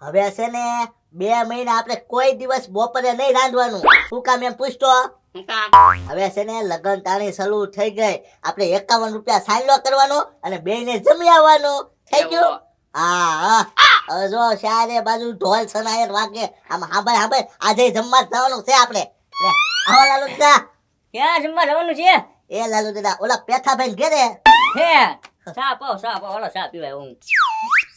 હવે છે ને 2 મહિના આપણે કોઈ દિવસ બપોરે નહીં રાંધવાનું. શું કામ એમ પૂછતો? હવે છે ને લગન તાણી શરૂ થઈ ગઈ. આપણે 51 રૂપિયા સાંજલો કરવાનો અને બેયને જમી આવવાનું. થઈ ગયું? હા. હવે જો ચારે બાજુ ઢોલ સનાયર વાગે. આમ હાંભળ આજે જમવા જવાનું છે આપણે. લે, આવો લાલુ દાદા. ક્યાં જમવા જવાનું છે? એ લાલુ દાદા ઓલા પેથાભાઈ ઘેરે હે ચા પાવ ઓલો ચા પીવાય હું.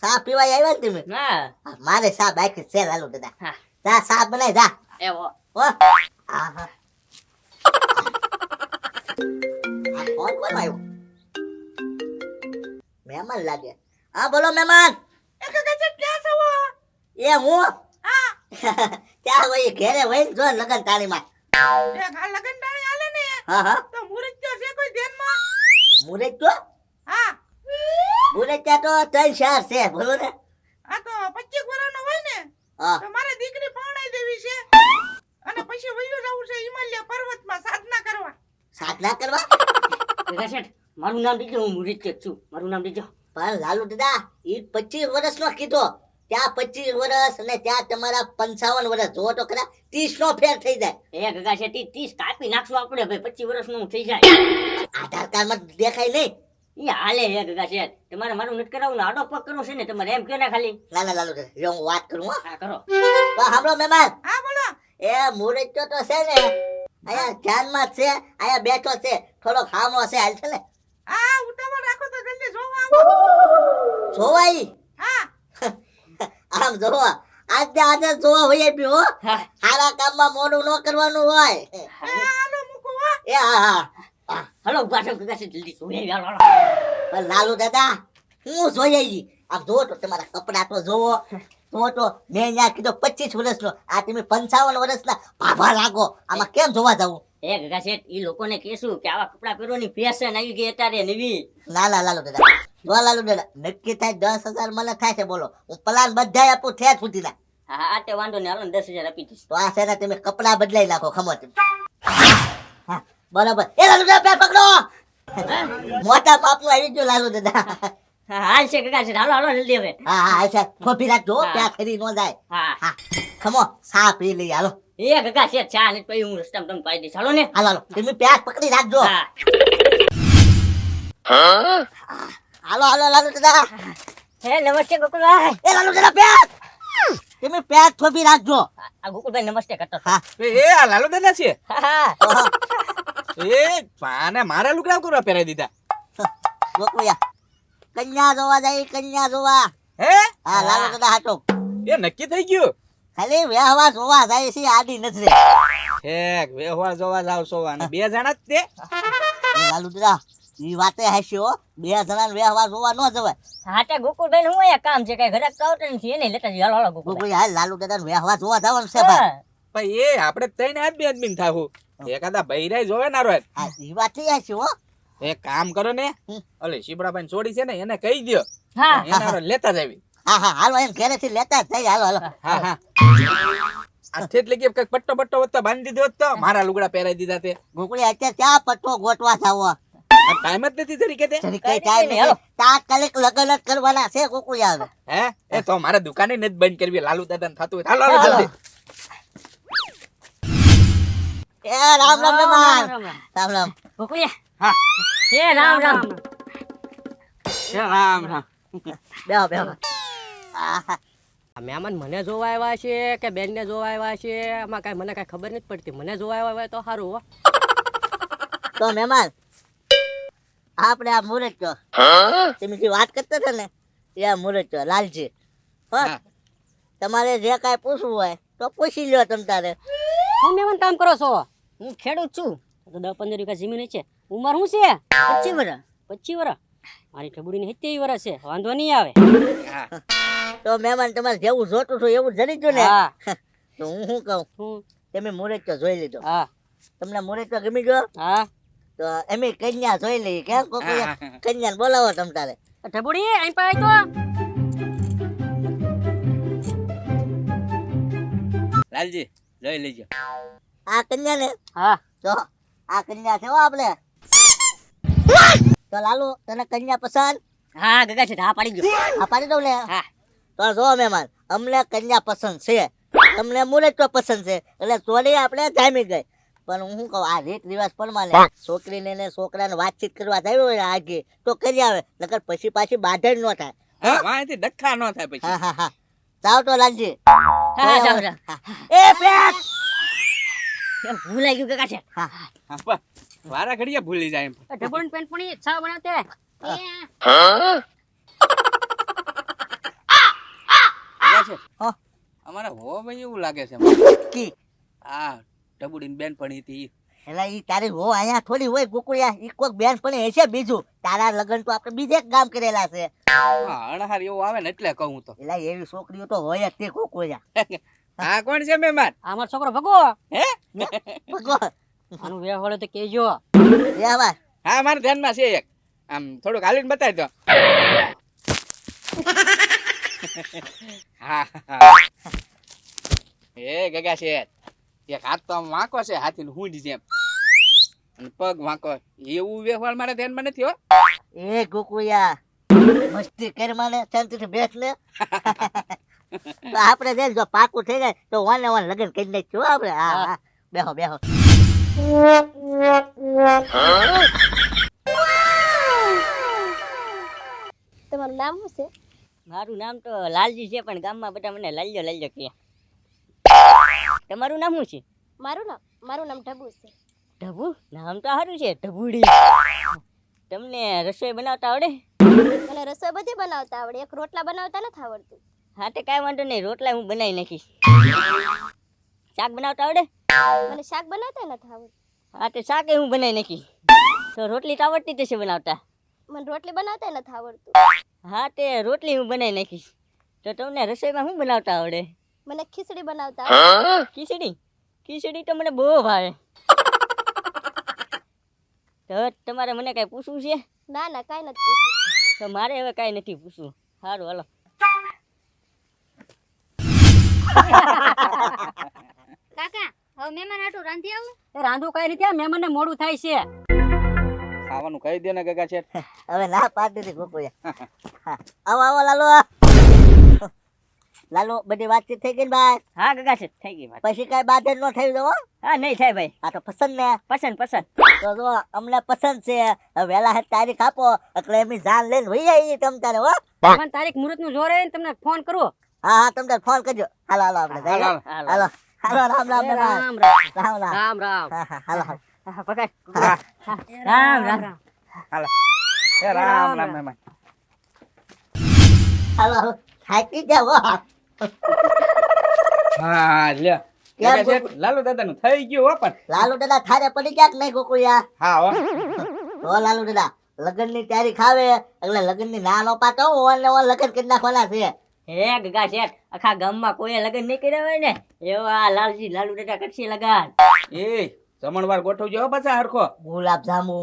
સા પીવાય આવ્યા ને તમે? હા મારે સા બાકી છે લાલુ દાદા. હા જા સા બનાય જા. એવો હો હા. આ કોણ આવ્યો? મહેમાન લાગે. હા બોલો મહેમાન. એ હું ક્યાં હોય ઘેરે હોય જો લગન તાળીમાં. હા મુરત તો મુરત તો 3-4 છે બોલો ને. હા સાધના કરવા. ભેગા શેઠ મારું નામ દીજો, હું મુરીત છું. મારું નામ દીજો. પણ લાલુ દાદા ઈ 25 વર્ષ નો કીધો. ત્યાં 25 વર્ષ અને ત્યાં તમારા 55 વર્ષ જો તો ખરા 30 નો ફેર થઈ જાય. એ ભેગા શેઠ 30 કાપી નાખશું આપણે ભાઈ, 25 વર્ષનું થઈ જાય. આધાર કાર્ડ માં દેખાય નહીં. ઈ હાલે હે ભેગા શેઠ. તમારે મારું નથી કરાવવું ને આડો પગ કરવું છે ને તમારે એમ કે ને ખાલી. ના લાલુ દાદા જો હું વાત કરું. હા કરો. તો સાંભળો મહેમાન. હા બોલો. એ મુરત તો છે ને અહીંયા ધ્યાનમાં છે, અહીંયા બેઠો છે, થોડો ખામો છે હાલ છે ને. જોવાઈ આમ જોવા આજે જોવા હોય બી હો. સારા કામમાં મોડું ન કરવાનું હોય. એ હા. હલો ગાઠો ભેગા શેઠ જલ્દી જોઈ હાલો. પણ લાલુ દાદા હું જોઈ આવી. આમ જોવો તો તમારા કપડા તો જોવો. તો મેં અહીંયા કીધો 25 વર્ષનો, આ તમે 55 વર્ષના ભાભા લાગો. આમાં કેમ જોવા જવું? એ ભેગા શેઠ ઈ લોકોને કહેશું કે આવા કપડા પહેરવાની ફેશન આવી ગઈ અત્યારે નવી. ના લાલુ દાદા જો લાલુ દાદા નક્કી થાય 10,000 મને થાય છે બોલો. હું પ્લાન બધાય આપું થયા સુધી ના. હા તે વાંધો નહીં, હાલો 10,000 આપી દઈશ. તો આ છે ને તમે કપડા બદલાઈ નાખો ખમો તમે. હા બરાબર. એ લાલુ દાદા પકડો. મોટા પાપનું આવી ગયું લાલુ દાદા. હા હાલ છે ભેગા શેઠ, હાલો જલ્દી હવે. હા અચ્છા થોભી રાખજો ત્યાં ખરી ન જાય. હા ખમો સા પી લઈ હાલો. એ ભેગા શેઠ ચા ને પછી હું રસ્તામાં તમને પાઈ દઈશ. હાલો ને. હાલો તમે પ્યાસ પકડી રાખજો. હા હાલો લાલુ દાદા. હે નમસ્તે ગોકુલભાઈ. એ લાલુ દાદા પ્યાસ તમે પ્યાસ થોભી રાખજો. આ ગોકુલભાઈ નમસ્તે કરતો. હા એ આ લાલુ દાદા છે. હા એ પાને મારા લુગડા કરવા પહેરાવી દીધા. ગોકુયા કન્યા જોવા જાય, કન્યા જોવા. હે હા લાલુ દાદા હાટો એ નક્કી થઈ ગયું. ખાલી વ્યવહાર જોવા જાય છે આડી નજરે. ઠેક વ્યવહાર જોવા જાવ છો અને 2 જણા જ તે. એ લાલુ દાદા ઈ વાતે હાસ્યો 2 જણા વ્યવહાર જોવા ન જવાય. હા તે ગોકુલભાઈ હું અહીંયા કામ છે કઈ ઘરે કાવટન છે એને લેતા જઈએ. હાલો ગોકુલભાઈ. ગોકુયા લાલુ દાદા વ્યવહાર જોવા જવાનું છે ભાઈ. ભાઈ એ આપણે ત્રણ આદમી થાવું. એકાદા બૈરાય જોવે ના રોય. હા ઈ વાત થઈ હાસ્યો હો. એક કામ કરો ને, ઓલે શીબડાભાઈ છોડી છે ને એને કહી દ્યો. હા એના હારે લેતા જ આવી. હા હાલો એમ ઘરેથી લેતા જ થઈ. હાલો હા આ થેટલી કે કઈક પટ્ટો વત્તા બાંધી દીધો હોત તો મારા લુગડા પહેરાવી દીધા તે. ગોકુળી અત્યારે ક્યાં પટ્ટો ગોટવા જાવો? આ ટાઈમ જ નથી જરી કે તે. કઈ ટાઈમ નહીં. હાલો તાત્કાલિક લગન જ કરવાના છે ગોકુળી આવે. હે એ તો મારે દુકાને નથી બંધ કરવી. લાલુ દાદાને થતું હોય. હાલો જલ્દી. એ રામ મહેમાન. રામ ગોકુલિયા. હા હે રામ રામ બેહો. મહેમાન મને જોવા આવ્યા છે કે બેનને જોવા આવ્યા છે આમાં કઈ મને કઈ ખબર નથી પડતી. મને જોવા આવ્યા હોય તો સારું હો. તો મહેમાન આપણે આ મુરત છો તમે જે વાત કરતા હતા ને એ આ મુરત છો લાલજી. હા. તમારે જે કાંઈ પૂછવું હોય તો પૂછી લ્યો તમ તારે. હું મહેમાન કામ કરો છો? હું ખેડૂત છું. તો 10-15 વીઘા જમીન છે. ઉંમર શું છે? 25 વર્ષ. 25 વર્ષ. મારી ઠબુડીની 70 વર્ષ છે. વાંધો નહીં આવે. હા તો મહેમાન તમારે જેવું જોતું હતું એવું જરી ગયું ને. હા તો હું શું કહું તમે મુરત તો જોઈ લીધો. હા તમને મુરત તો ગમી ગયો હા. તો એમ કન્યા જોઈ લઈએ. કેમ કન્યાને બોલાવો તમ તારે. ઠબુડી અહીં પાય તો. લાલજી જોઈ લેજો. આ કન્યા ને હા તો આ કન્યા છે હો આપણે. તો લાલુ તને કન્યા પસંદ? હા ગગા છે. હા પાડી ગયો. આ પાડી દઉં ને. હા તો જો મહેમાન અમને કન્યા પસંદ છે, તમને મુરત તો પસંદ છે, એટલે થોડી આપણે જામી ગઈ. પણ હું શું કહું, આ રીત રિવાજ પ્રમાણે છોકરીને ને છોકરાને વાતચીત કરવા જાય હોય ને આગે તો કરી આવે, નકર પછી પાછી બાધર ન થાય. હા વાંથી ડખા ન થાય પછી. હા હા હા જાઓ તો લાલજી. હા જાઓ જાઓ. એ પેટ એમ ભૂલાઈ ગયું કાકા છે. હા હા, પણ વારા ઘડીએ ભૂલી જાય એમ. ઢબુડી પેન્ટ પણ છા બનાવતે ભેગા છે હા અમારે હો ભાઈ એવું લાગે છે કી આ ટબુડીન બેન પણ હતી એટલે ઈ તારી હો અહીંયા થોડી હોય ગોકુળિયા, ઈ કોક બેન પણ હશે બીજું. તારા લગ્ન તો આપણે બીજે એક ગામ કરેલા છે. અણહાર એવું આવે ને એટલે કહું તો. એટલે એવી છોકરીઓ તો હોય જ તે ગોકુળિયા. આ કોણ છે મહેમાન? આ મારો છોકરો ભગો હે ભગવાન આનું વેહ વળે તો કેજો. એ આવા હા મારા ધ્યાનમાં છે એક, આમ થોડુંક હાલીને બતાવી દો. હા હા. એ ગગા છે એક હાથ તો આમ વાંકો છે, હાથી હુંડી જેમ, અને પગ વાંકો. એવું વ્યવહાર મારા ધ્યાનમાં નથી હો. એ ગોકુળિયા મસ્તી કર માને શાંતિથી બેઠ ને. તો આપણે છે ને જો પાકું થઈ જાય તો વાને વાન લગ્ન કરી નાખ્યું હો આપણે. હા હા બેહો બેહો. તમારું નામ શું છે? મારું નામ તો લાલજી છે, પણ ગામમાં બધા મને લાલ્યો લાલ્યો કહે. તમારું નામ શું છે? મારું નામ ઢબુ છે. ઢબુ? નામ તો સારું છે, ઢબુડી. તમને રસોઈ બનાવતા આવડે? મને રસોઈ બધી બનાવતા આવડે, એક રોટલા બનાવતા નથી આવડતું. હા તે કાંઈ વાંધો નહીં, રોટલા હું બનાવી નાખીશ. શાક બનાવતા આવડે? મને શાક બનાવતા નથી આવડતું. હા તે શાક હું બનાવી નાખીશ. તો રોટલી તો આવડતી જ હશે બનાવતા? મને રોટલી બનાવતા નથી આવડતું. હા તે રોટલી હું બનાવી નાખીશ. તો તમને રસોઈમાં શું બનાવતા આવડે? મને ખીચડી બનાવતા આવડે. ખીચડી? ખીચડી તો મને બહુ ભાવે. તો તમારે મને કાંઈ પૂછવું છે? ના ના કાંઈ નથી પૂછ્યું. તો મારે હવે કાંઈ નથી પૂછવું. સારું હાલો. કાકા હવે મહેમાન આટલું રાંધી આવું. એ રાંધું કાંઈ નથી, આ મહેમાનને મોડું થાય છે. ખાવાનું કહી દે ને ગગા છે. હવે ના પાડી દીધી ગોકુળિયા. હા આવો આવો લાલો. લાલો બધી વાતચીત થઈ ગઈ ને ભાઈ? હા ગગા છે, થઈ ગઈ વાત. પછી કાંઈ બાધર ન થઈ જવો. હા નહીં થાય ભાઈ. આ તો પસંદ ને. પસંદ પસંદ. તો જો અમને પસંદ છે. હવે વહેલા હાથ તારીખ આપો એટલે એમની જાન લઈને વહી આવી તમ તારે હો. પણ તારીખ મુહૂર્તનું જોર હોય ને તમને ફોન કરું. હા હા તમને ફોન કરજો. હાલો હાલો આપણે જઈએ. હાલો, હાલો. હાલો હાલો રામ રામ એ રામ રામ રામ. રામ રામ. રામ રામ. હા હા હાલો હાલો. હા, પકડ. હા. હા, રામ રામ. હાલો. એ રામ રામ મહેમાન. હાલો હાલો થાકી જાવ હો. હા લ્યો કેમ ગગા છે લાલુ દાદાનું થઈ ગયું હો. પણ લાલુ દાદા થારે પડી ગયા કે નહીં ગોકુળિયા? હા હો. તો લાલુ દાદા લગ્નની તારીખ આવે એટલે લગ્નની ના નો પાતો ઓન ને ઓન લગ્ન કરી નાખવાના છે. હે ગગા શેઠ, આખા ગામમાં કોઈએ લગ્ન નહીં કર્યા હોય ને એવા લાલજી લાલુ દાદા કરશે લગન. એ જમણવાર ગોઠવજો હો પાછા હરખો. ગુલાબ જાંબુ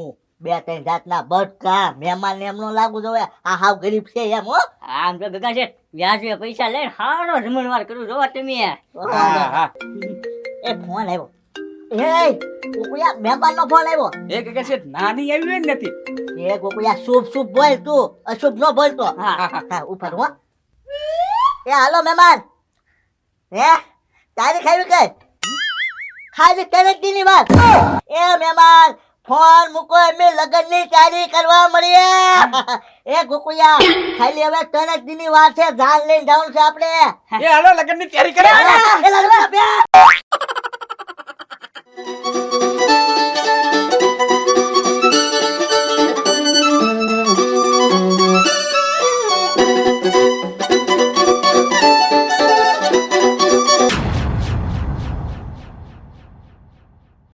2-3 જાતના બટકા મહેમાન ને એમનો લાગુ જોવે. આ હાવ ગરીબ છે એમ હો. આમ તો ગગા શેઠ વ્યાજે પૈસા લઈને હારો જમણવાર કરું જોવો તમે. હા હા. એ ફોન આવ્યો. એ ગોકુળિયા મહેમાન નો ફોન આવ્યો. એ ગગા છે નાની આવી હોય ને નથી. એ ગોકુળિયા શુભ શુભ બોલ તું, અશુભ નો બોલતો. હા હા ઉપર હો. એ હાલો મહેમાન. હે તારીખ આવી ગઈ? ખાલી 3 દિનની વાત. એ મહેમાન ફોન મૂકો, એમ લગ્નની તૈયારી કરવા મળીએ. એ ગોકુળિયા ખાલી હવે 3 દિનની વાત છે, જાન લઈને જવાનું છે આપણે. એ હાલો લગ્નની તૈયારી કરે. એ લાલુ બે